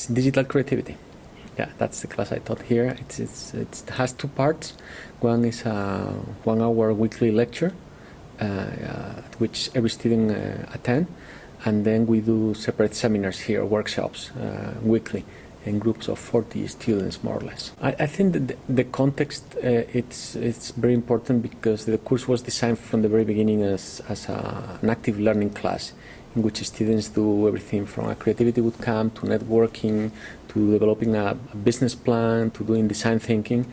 It's digital creativity. Yeah, that's the class I taught here. It has two parts. One is a 1 hour weekly lecture, which every student attend, and then we do separate seminars here, workshops weekly, in groups of 40 students, more or less. I think that the context, it's very important because the course was designed from the very beginning as an active learning class in which students do everything from a creativity bootcamp to networking to developing a business plan to doing design thinking.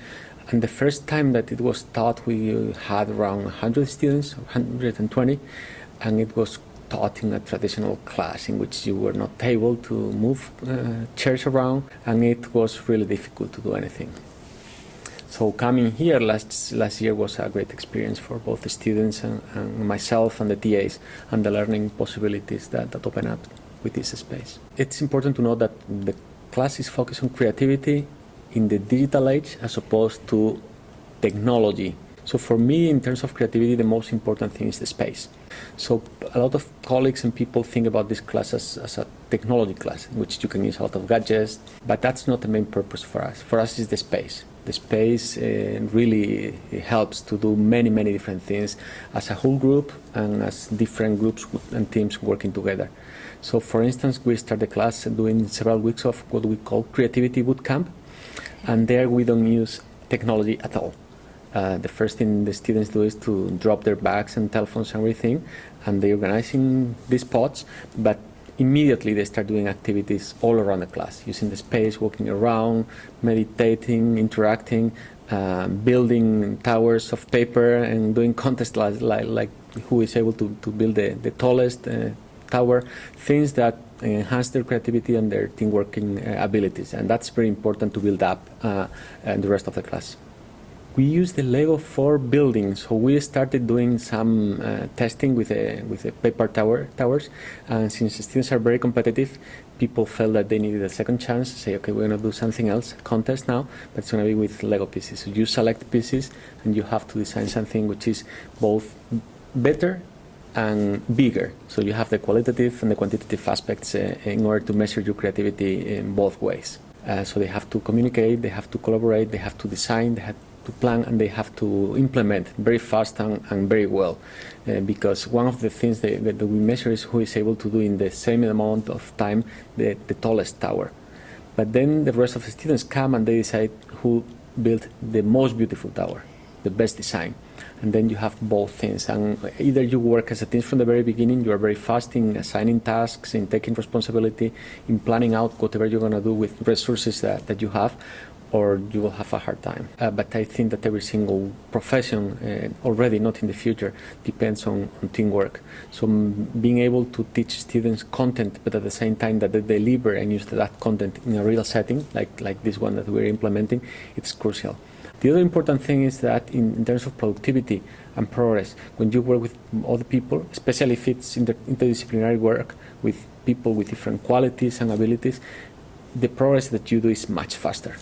And the first time that it was taught, we had around 100 students, 120, and it was taught in a traditional class in which you were not able to move chairs around, and it was really difficult to do anything. So coming here last year was a great experience for both the students and myself and the TAs, and the learning possibilities that open up with this space. It's important to know that the class is focused on creativity in the digital age as opposed to technology. So for me, in terms of creativity, the most important thing is the space. So a lot of colleagues and people think about this class as a technology class, in which you can use a lot of gadgets, but that's not the main purpose for us. For us, it's the space. The space really helps to do many, many different things as a whole group and as different groups and teams working together. So for instance, we start the class doing several weeks of what we call creativity bootcamp, and there we don't use technology at all. The first thing the students do is to drop their bags and telephones and everything, and they're organizing these pods, but immediately they start doing activities all around the class, using the space, walking around, meditating, interacting, building towers of paper and doing contests like who is able to build the tallest tower, things that enhance their creativity and their team working abilities, and that's very important to build up and the rest of the class. We use the Lego for building, so we started doing some testing with the paper towers, and since the students are very competitive, people felt that they needed a second chance to say, okay, we're going to do something else, contest now, but it's going to be with Lego pieces. So you select pieces and you have to design something which is both better and bigger. So you have the qualitative and the quantitative aspects in order to measure your creativity in both ways. So they have to communicate, they have to collaborate, they have to design, they have to plan, and they have to implement very fast and very well, because one of the things that we measure is who is able to do in the same amount of time the tallest tower. But then the rest of the students come and they decide who built the most beautiful tower, the best design. And then you have both things, and either you work as a team from the very beginning, you are very fast in assigning tasks, in taking responsibility, in planning out whatever you're going to do with resources that you have, or you will have a hard time. But I think that every single profession already, not in the future, depends on teamwork. So being able to teach students content, but at the same time that they deliver and use that content in a real setting, like this one that we're implementing, it's crucial. The other important thing is that in terms of productivity and progress, when you work with other people, especially if it's interdisciplinary work with people with different qualities and abilities, the progress that you do is much faster.